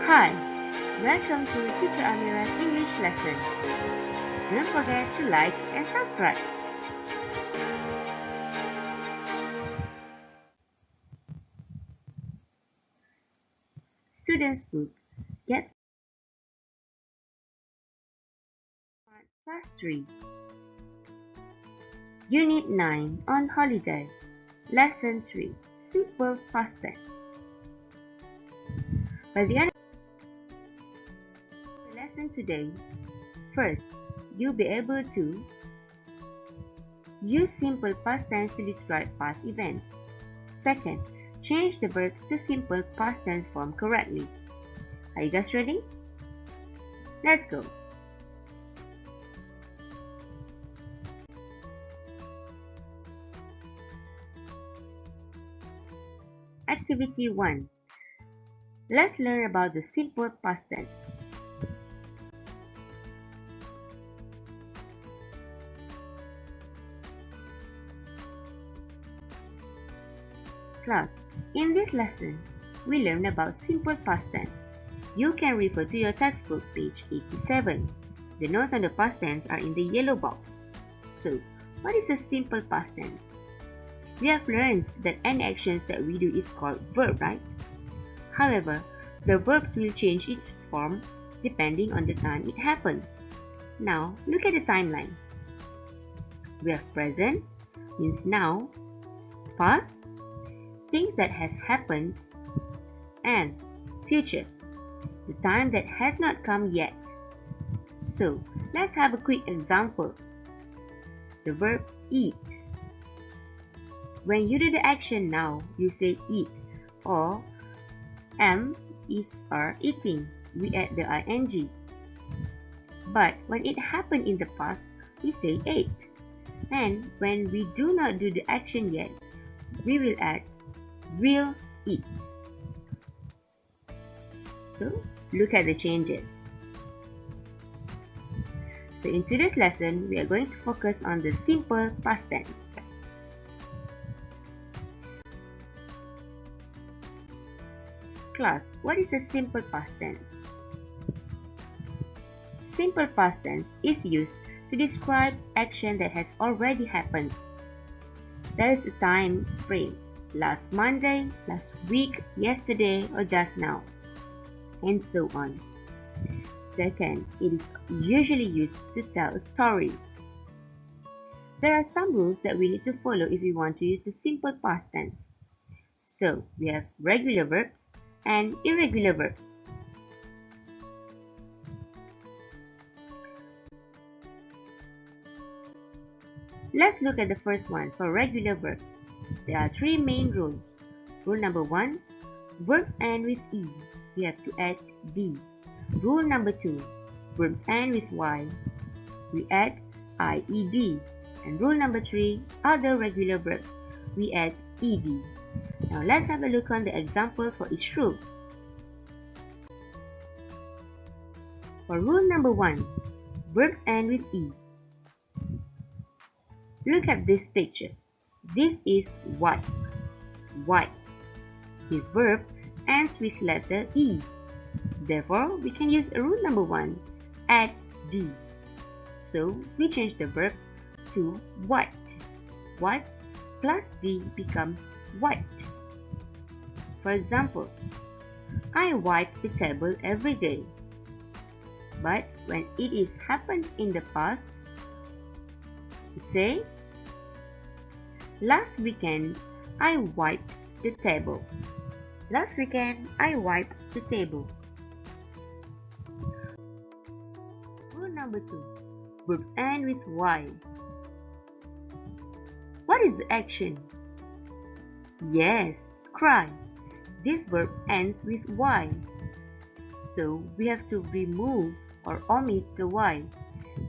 Hi, welcome to Teacher Amira's English lesson. Don't forget to like and subscribe. Students' book gets Class 3 Unit 9 on Holiday Lesson 3 Simple Past Tense. By the end of the lesson today, first, you'll be able to use simple past tense to describe past events. Second, change the verbs to simple past tense form correctly. Are you guys ready? Let's go. Activity 1. Let's learn about the simple past tense. Class, in this lesson, we learn about simple past tense. You can refer to your textbook, page 87. The notes on the past tense are in the yellow box. So, what is a simple past tense? We have learned that any actions that we do is called verb, right? However, the verbs will change its form depending on the time it happens. Now, look at the timeline. We have present, means now, past, things that has happened, and future, the time that has not come yet. So, let's have a quick example. The verb eat. When you do the action now, you say eat, or am is are eating. We add the ing. But when it happened in the past, we say ate. And when we do not do the action yet, we will add will eat. So, look at the changes. So, in today's lesson, we are going to focus on the simple past tense. Class, what is a simple past tense? Simple past tense is used to describe action that has already happened. There is a time frame, last Monday, last week, yesterday, or just now, and so on. Second, it is usually used to tell a story. There are some rules that we need to follow if we want to use the simple past tense. So, we have regular verbs and irregular verbs. Let's look at the first one for regular verbs. There are three main rules. Rule number 1, verbs end with E. We have to add D. Rule number 2, verbs end with Y. We add IED. And rule number 3, other regular verbs. We add ED. Now let's have a look on the example for each rule. For rule number 1, verbs end with E. Look at this picture. This is wipe. Wipe. This verb ends with letter E. Therefore, we can use rule number 1, add D. So, we change the verb to wiped. Wipe plus D becomes wiped. For example, I wipe the table every day. But when it is happened in the past, we say, last weekend I wiped the table. Last weekend I wiped the table. Rule number 2, verbs end with Y. What is the action? Yes, cry. This verb ends with Y. So we have to remove or omit the Y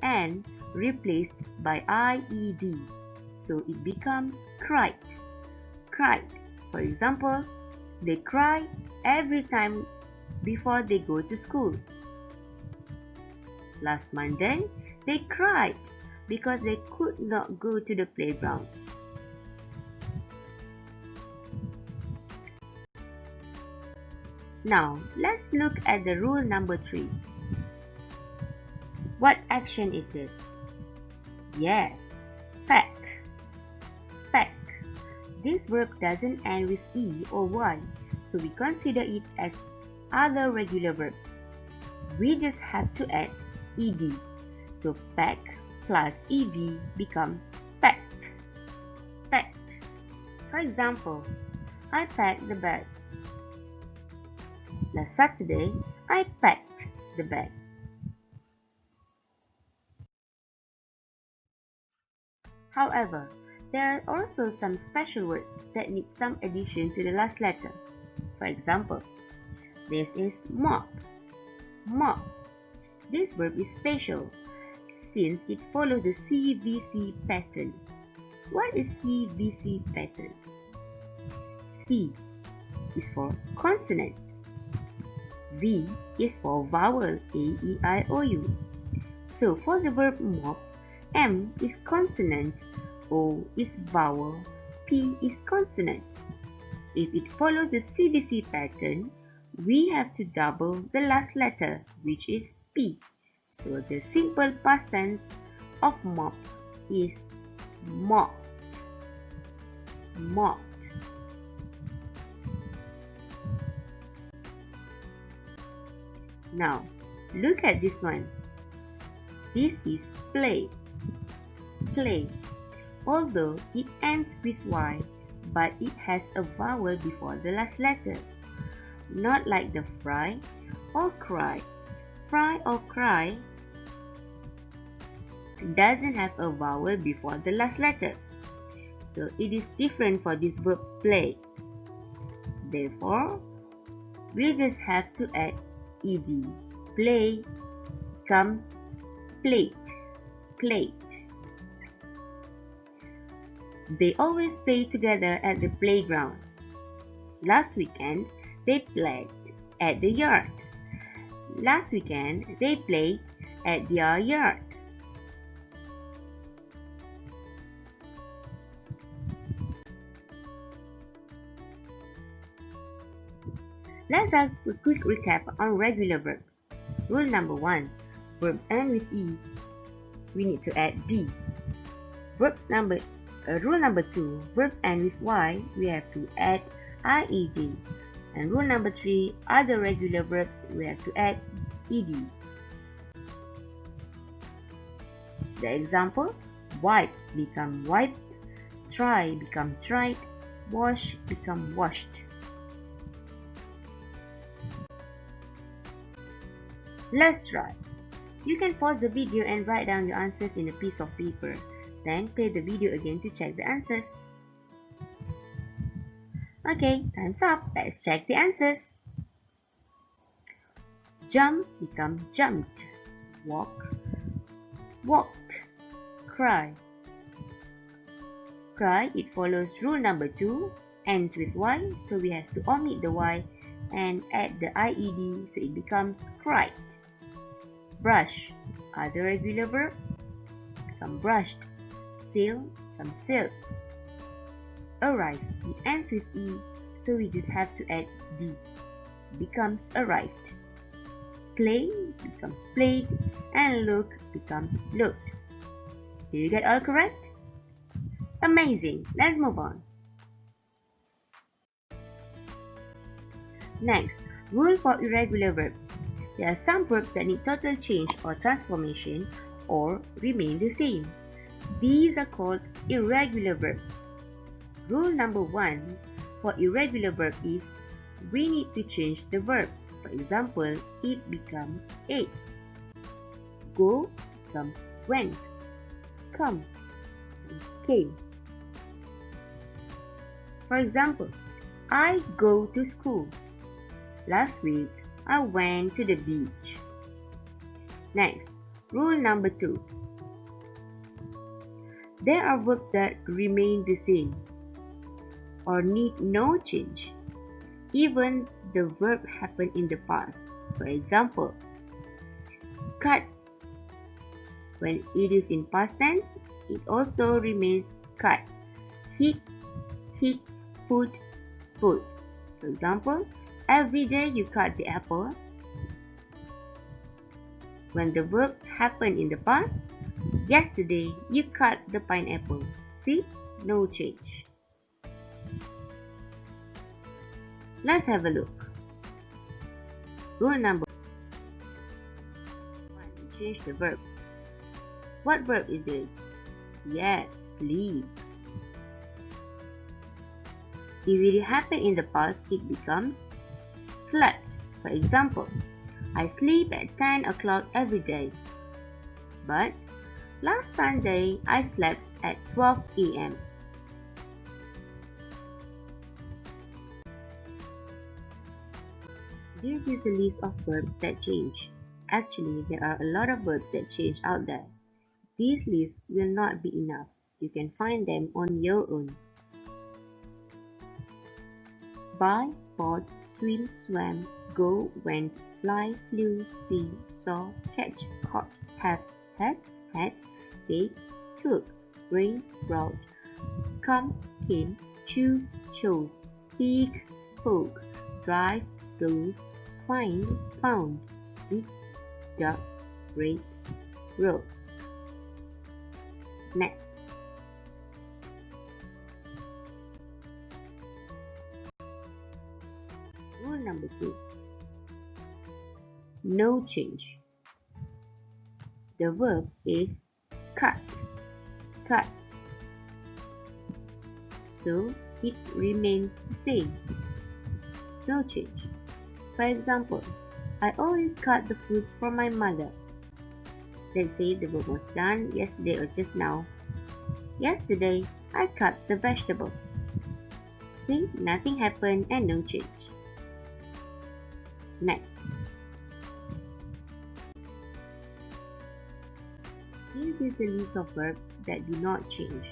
and replaced by IED. So it becomes cried. Cried. For example, they cry every time before they go to school. Last Monday, they cried because they could not go to the playground. Now, let's look at the rule number 3. What action is this? Yes, pack. Pack. This verb doesn't end with E or Y, so we consider it as other regular verbs. We just have to add ed. So pack plus ed becomes packed. Packed. For example, I packed the bag. Last Saturday, I packed the bag. However, there are also some special words that need some addition to the last letter. For example, this is mop. Mop. This verb is special since it follows the CVC pattern. What is CVC pattern? C is for consonant. V is for vowel A-E-I-O-U. So for the verb mop, M is consonant, O is vowel, P is consonant. If it follows the CVC pattern, we have to double the last letter, which is P. So the simple past tense of mop is mopped. Mopped. Now, look at this one. This is play. Play. Although it ends with Y, but it has a vowel before the last letter. Not like the fry or cry. Fry or cry doesn't have a vowel before the last letter. So it is different for this verb play. Therefore, we just have to add ed. Play becomes plate. Plate. They always play together at the playground. Last weekend, they played at the yard. Last weekend, they played at their yard. Let's have a quick recap on regular verbs. Rule number 1. Verbs end with E. We need to add D. Rule number 2. Verbs end with Y. We have to add IED. And rule number 3. Other regular verbs. We have to add ED. The example: wipe become wiped, try become tried, wash become washed. Let's try. You can pause the video and write down your answers in a piece of paper. Then play the video again to check the answers. Okay, time's up. Let's check the answers. Jump become jumped. Walk, walked. Cry. Cry, it follows rule number 2, ends with Y, so we have to omit the Y and add the IED, so it becomes cried. Brush, other regular verb, become brushed. Sail, become sailed. Arrive, it ends with E, so we just have to add D, becomes arrived. Play becomes played, and look becomes looked. Did you get all correct? Amazing! Let's move on. Next, rule for irregular verbs. There are some verbs that need total change or transformation or remain the same. These are called irregular verbs. Rule number 1 for irregular verb is we need to change the verb. For example, it becomes ate. Go becomes went. Come becomes came. For example, I go to school. Last week, I went to the beach. Next, rule number 2. There are verbs that remain the same or need no change, even the verb happened in the past. For example, cut. When it is in past tense, it also remains cut. Hit, put. For example, Every day you cut the apple. When the verb happened in the past, yesterday you cut the pineapple. See? No change. Let's have a look. Rule number 1. Change the verb. What verb is this? Yes, sleep. If it happened in the past, it becomes slept. For example, I sleep at 10 o'clock every day. But last Sunday, I slept at 12 a.m. This is a list of verbs that change. Actually, there are a lot of verbs that change out there. This list will not be enough. You can find them on your own. Buy, bought, swim, swam, go, went, fly, flew, see, saw, catch, caught, have, has, had, take, took, bring, brought, come, came, choose, chose, speak, spoke, drive, drove, find, found, dig, dug, break, wrote. Next. Rule number 2. No change. The verb is cut. Cut. So it remains the same. No change. For example, I always cut the fruits for my mother. Let's say the verb was done yesterday or just now. Yesterday, I cut the vegetables. See, nothing happened and no change. Next. This is a list of verbs that do not change.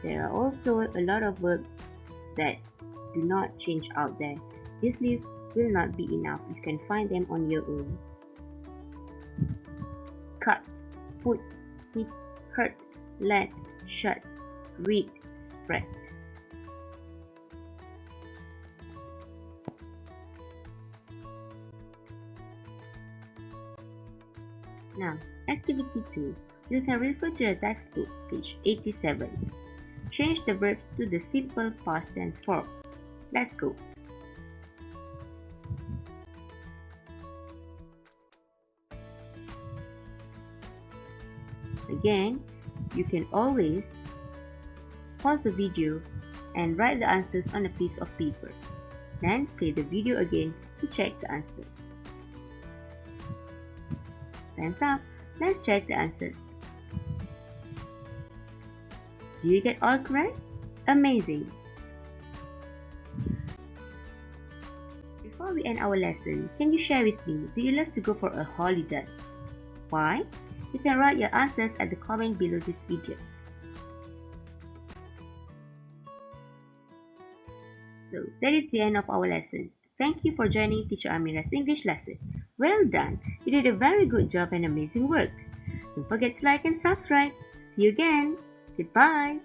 There are also a lot of verbs that do not change out there. This list will not be enough. You can find them on your own. Cut, put, hit, hurt, let, shut, read, spread. Now, activity 2. You can refer to your textbook, page 87. Change the verbs to the simple past tense form. Let's go. Again, you can always pause the video and write the answers on a piece of paper. Then play the video again to check the answers. Time's up. Let's check the answers. Do you get all correct? Amazing! Before we end our lesson, can you share with me, do you love to go for a holiday? Why? You can write your answers at the comment below this video. So, that is the end of our lesson. Thank you for joining Teacher Amira's English lesson. Well done! You did a very good job and amazing work. Don't forget to like and subscribe. See you again. Goodbye.